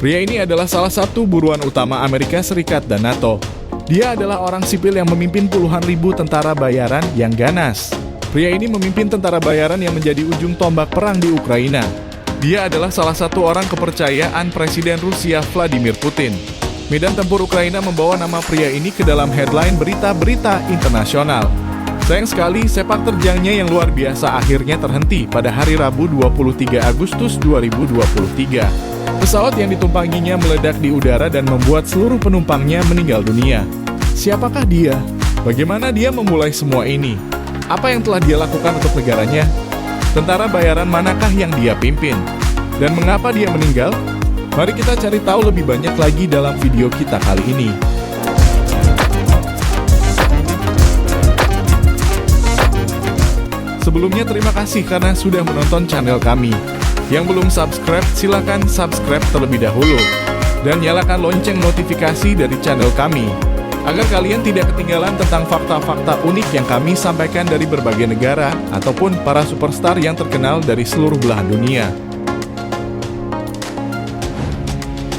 Pria ini adalah salah satu buruan utama Amerika Serikat dan NATO. Dia adalah orang sipil yang memimpin puluhan ribu tentara bayaran yang ganas. Pria ini memimpin tentara bayaran yang menjadi ujung tombak perang di Ukraina. Dia adalah salah satu orang kepercayaan Presiden Rusia Vladimir Putin. Medan tempur Ukraina membawa nama pria ini ke dalam headline berita-berita internasional. Sayang sekali, sepak terjangnya yang luar biasa akhirnya terhenti pada hari Rabu 23 Agustus 2023. Pesawat yang ditumpanginya meledak di udara dan membuat seluruh penumpangnya meninggal dunia. Siapakah dia? Bagaimana dia memulai semua ini? Apa yang telah dia lakukan untuk negaranya? Tentara bayaran manakah yang dia pimpin? Dan mengapa dia meninggal? Mari kita cari tahu lebih banyak lagi dalam video kita kali ini. Sebelumnya terima kasih karena sudah menonton channel kami. Yang belum subscribe, silakan subscribe terlebih dahulu. Dan nyalakan lonceng notifikasi dari channel kami, agar kalian tidak ketinggalan tentang fakta-fakta unik yang kami sampaikan dari berbagai negara, ataupun para superstar yang terkenal dari seluruh belahan dunia.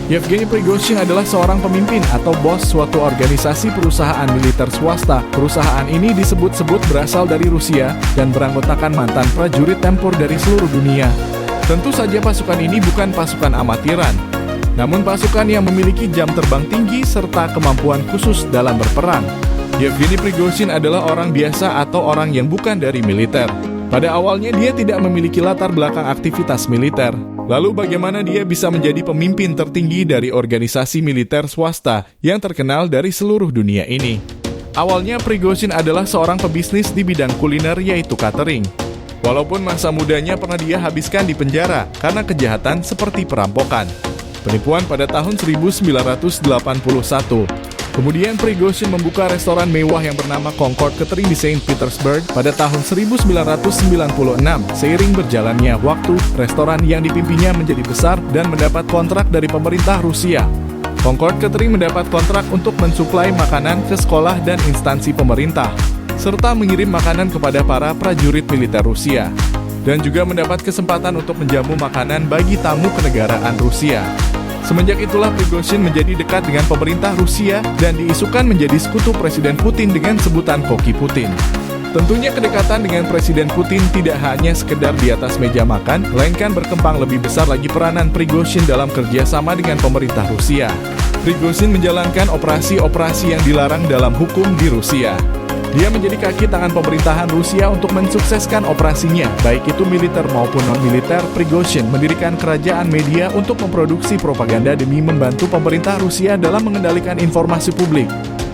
Yevgeny Prigozhin adalah seorang pemimpin atau bos suatu organisasi perusahaan militer swasta. Perusahaan ini disebut-sebut berasal dari Rusia dan beranggotakan mantan prajurit tempur dari seluruh dunia. Tentu saja pasukan ini bukan pasukan amatiran, namun pasukan yang memiliki jam terbang tinggi serta kemampuan khusus dalam berperang. Yevgeny Prigozhin adalah orang biasa atau orang yang bukan dari militer. Pada awalnya dia tidak memiliki latar belakang aktivitas militer. Lalu bagaimana dia bisa menjadi pemimpin tertinggi dari organisasi militer swasta yang terkenal dari seluruh dunia ini? Awalnya Prigozhin adalah seorang pebisnis di bidang kuliner yaitu catering. Walaupun masa mudanya pernah dia habiskan di penjara karena kejahatan seperti perampokan, penipuan pada tahun 1981. Kemudian Prigozhin membuka restoran mewah yang bernama Concord Catering di Saint Petersburg pada tahun 1996. Seiring berjalannya waktu, restoran yang dipimpinnya menjadi besar dan mendapat kontrak dari pemerintah Rusia. Concord Catering mendapat kontrak untuk mensuplai makanan ke sekolah dan instansi pemerintah, serta mengirim makanan kepada para prajurit militer Rusia, dan juga mendapat kesempatan untuk menjamu makanan bagi tamu kenegaraan Rusia. Semenjak itulah Prigozhin menjadi dekat dengan pemerintah Rusia dan diisukan menjadi sekutu Presiden Putin dengan sebutan Koki Putin. Tentunya kedekatan dengan Presiden Putin tidak hanya sekedar di atas meja makan, melainkan berkembang lebih besar lagi peranan Prigozhin dalam kerjasama dengan pemerintah Rusia. Prigozhin menjalankan operasi-operasi yang dilarang dalam hukum di Rusia. Dia menjadi kaki tangan pemerintahan Rusia untuk mensukseskan operasinya, baik itu militer maupun non-militer. Prigozhin mendirikan kerajaan media untuk memproduksi propaganda demi membantu pemerintah Rusia dalam mengendalikan informasi publik.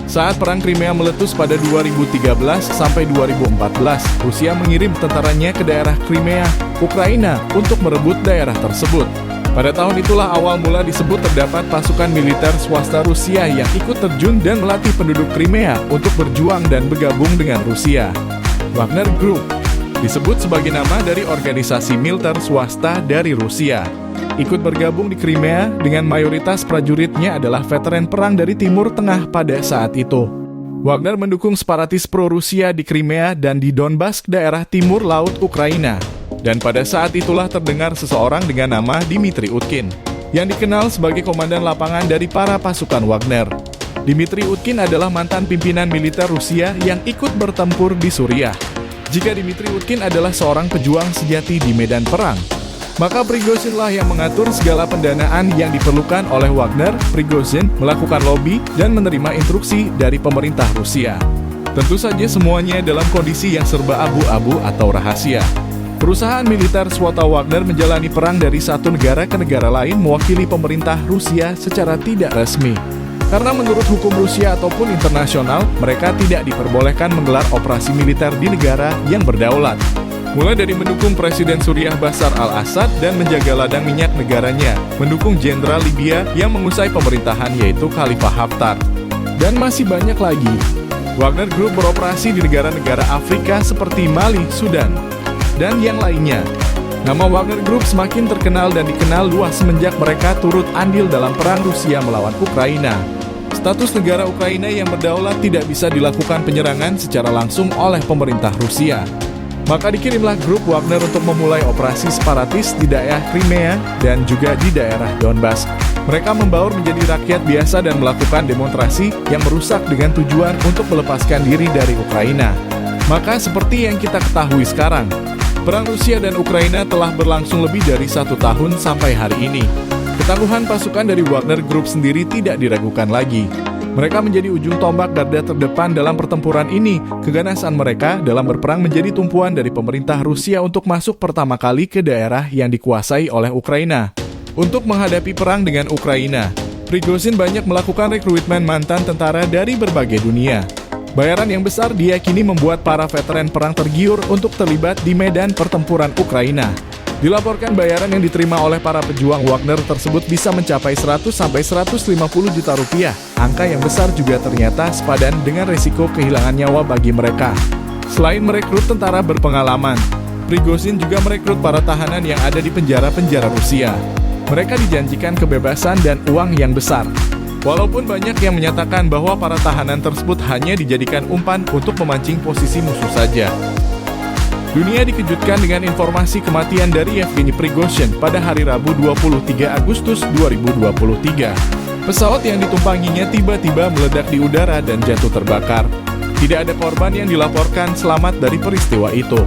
Saat Perang Crimea meletus pada 2013 sampai 2014, Rusia mengirim tentaranya ke daerah Crimea, Ukraina, untuk merebut daerah tersebut. Pada tahun itulah awal mula disebut terdapat pasukan militer swasta Rusia yang ikut terjun dan melatih penduduk Crimea untuk berjuang dan bergabung dengan Rusia. Wagner Group disebut sebagai nama dari organisasi militer swasta dari Rusia. Ikut bergabung di Crimea dengan mayoritas prajuritnya adalah veteran perang dari Timur Tengah pada saat itu. Wagner mendukung separatis pro-Rusia di Crimea dan di Donbas, daerah timur laut Ukraina. Dan pada saat itulah terdengar seseorang dengan nama Dmitry Utkin, yang dikenal sebagai komandan lapangan dari para pasukan Wagner. Dmitry Utkin adalah mantan pimpinan militer Rusia yang ikut bertempur di Suriah. Jika Dmitry Utkin adalah seorang pejuang sejati di medan perang, maka Prigozhinlah yang mengatur segala pendanaan yang diperlukan oleh Wagner. Prigozhin melakukan lobby dan menerima instruksi dari pemerintah Rusia. Tentu saja semuanya dalam kondisi yang serba abu-abu atau rahasia. Perusahaan militer swasta Wagner menjalani perang dari satu negara ke negara lain mewakili pemerintah Rusia secara tidak resmi. Karena menurut hukum Rusia ataupun internasional, mereka tidak diperbolehkan menggelar operasi militer di negara yang berdaulat. Mulai dari mendukung Presiden Suriah Bashar al-Assad dan menjaga ladang minyak negaranya, mendukung Jenderal Libya yang mengusai pemerintahan yaitu Khalifah Haftar, dan masih banyak lagi. Wagner Group beroperasi di negara-negara Afrika seperti Mali, Sudan, dan yang lainnya. Nama Wagner Group semakin terkenal dan dikenal luas semenjak mereka turut andil dalam perang Rusia melawan Ukraina. Status negara Ukraina yang berdaulat tidak bisa dilakukan penyerangan secara langsung oleh pemerintah Rusia. Maka dikirimlah grup Wagner untuk memulai operasi separatis di daerah Crimea dan juga di daerah Donbas. Mereka membaur menjadi rakyat biasa dan melakukan demonstrasi yang merusak dengan tujuan untuk melepaskan diri dari Ukraina. Maka seperti yang kita ketahui sekarang, perang Rusia dan Ukraina telah berlangsung lebih dari 1 tahun sampai hari ini. Ketangguhan pasukan dari Wagner Group sendiri tidak diragukan lagi. Mereka menjadi ujung tombak garda terdepan dalam pertempuran ini. Keganasan mereka dalam berperang menjadi tumpuan dari pemerintah Rusia untuk masuk pertama kali ke daerah yang dikuasai oleh Ukraina. Untuk menghadapi perang dengan Ukraina, Prigozhin banyak melakukan rekrutmen mantan tentara dari berbagai dunia. Bayaran yang besar diyakini membuat para veteran perang tergiur untuk terlibat di medan pertempuran Ukraina. Dilaporkan bayaran yang diterima oleh para pejuang Wagner tersebut bisa mencapai 100-150 juta rupiah. Angka yang besar juga ternyata sepadan dengan resiko kehilangan nyawa bagi mereka. Selain merekrut tentara berpengalaman, Prigozhin juga merekrut para tahanan yang ada di penjara-penjara Rusia. Mereka dijanjikan kebebasan dan uang yang besar. Walaupun banyak yang menyatakan bahwa para tahanan tersebut hanya dijadikan umpan untuk memancing posisi musuh saja. Dunia dikejutkan dengan informasi kematian dari Yevgeny Prigozhin pada hari Rabu 23 Agustus 2023. Pesawat yang ditumpanginya tiba-tiba meledak di udara dan jatuh terbakar. Tidak ada korban yang dilaporkan selamat dari peristiwa itu,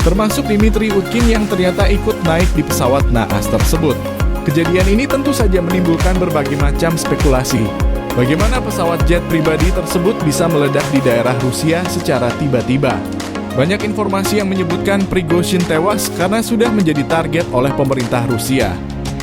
termasuk Dmitry Utkin yang ternyata ikut naik di pesawat naas tersebut. Kejadian ini tentu saja menimbulkan berbagai macam spekulasi. Bagaimana pesawat jet pribadi tersebut bisa meledak di daerah Rusia secara tiba-tiba? Banyak informasi yang menyebutkan Prigozhin tewas karena sudah menjadi target oleh pemerintah Rusia.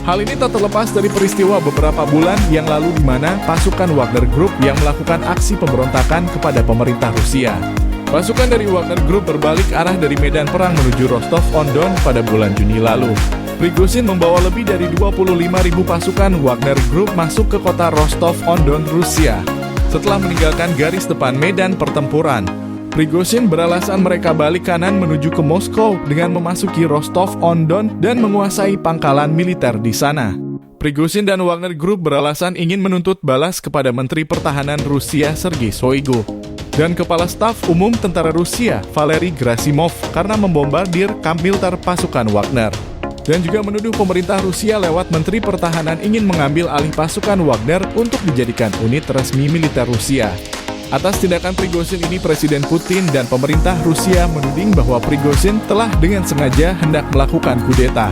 Hal ini tak terlepas dari peristiwa beberapa bulan yang lalu di mana pasukan Wagner Group yang melakukan aksi pemberontakan kepada pemerintah Rusia. Pasukan dari Wagner Group berbalik arah dari medan perang menuju Rostov-on-Don pada bulan Juni lalu. Prigozhin membawa lebih dari 25.000 pasukan Wagner Group masuk ke kota Rostov-on-Don, Rusia. Setelah meninggalkan garis depan medan pertempuran, Prigozhin beralasan mereka balik kanan menuju ke Moskow dengan memasuki Rostov-on-Don dan menguasai pangkalan militer di sana. Prigozhin dan Wagner Group beralasan ingin menuntut balas kepada Menteri Pertahanan Rusia Sergei Shoigu dan Kepala Staf Umum Tentara Rusia Valery Gerasimov karena membombardir kamp militer pasukan Wagner. Dan juga menuduh pemerintah Rusia lewat Menteri Pertahanan ingin mengambil alih pasukan Wagner untuk dijadikan unit resmi militer Rusia. Atas tindakan Prigozhin ini, Presiden Putin dan pemerintah Rusia menuding bahwa Prigozhin telah dengan sengaja hendak melakukan kudeta.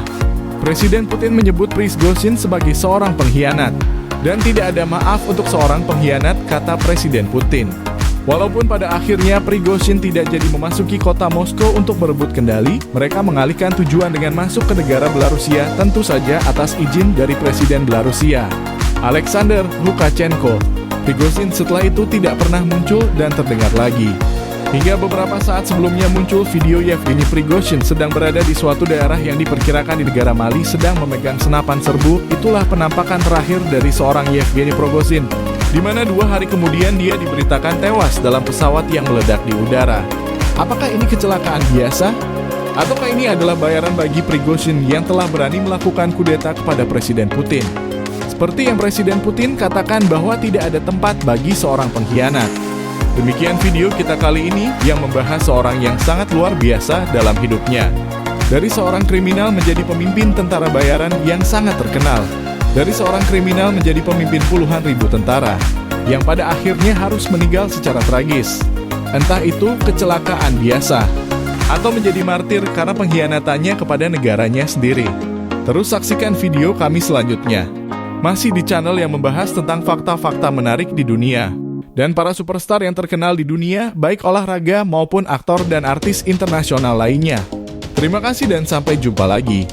Presiden Putin menyebut Prigozhin sebagai seorang pengkhianat. Dan tidak ada maaf untuk seorang pengkhianat, kata Presiden Putin. Walaupun pada akhirnya Prigozhin tidak jadi memasuki kota Moskow untuk berebut kendali, mereka mengalihkan tujuan dengan masuk ke negara Belarusia, tentu saja atas izin dari Presiden Belarusia, Alexander Lukashenko. Prigozhin setelah itu tidak pernah muncul dan terdengar lagi. Hingga beberapa saat sebelumnya muncul video Yevgeny Prigozhin sedang berada di suatu daerah yang diperkirakan di negara Mali sedang memegang senapan serbu. Itulah penampakan terakhir dari seorang Yevgeny Prigozhin, di mana 2 hari kemudian dia diberitakan tewas dalam pesawat yang meledak di udara. Apakah ini kecelakaan biasa? Ataukah ini adalah bayaran bagi Prigozhin yang telah berani melakukan kudeta kepada Presiden Putin? Seperti yang Presiden Putin katakan bahwa tidak ada tempat bagi seorang pengkhianat. Demikian video kita kali ini yang membahas seorang yang sangat luar biasa dalam hidupnya. Dari seorang kriminal menjadi pemimpin tentara bayaran yang sangat terkenal. Dari seorang kriminal menjadi pemimpin puluhan ribu tentara, yang pada akhirnya harus meninggal secara tragis. Entah itu kecelakaan biasa, atau menjadi martir karena pengkhianatannya kepada negaranya sendiri. Terus saksikan video kami selanjutnya. Masih di channel yang membahas tentang fakta-fakta menarik di dunia. Dan para superstar yang terkenal di dunia, baik olahraga maupun aktor dan artis internasional lainnya. Terima kasih dan sampai jumpa lagi.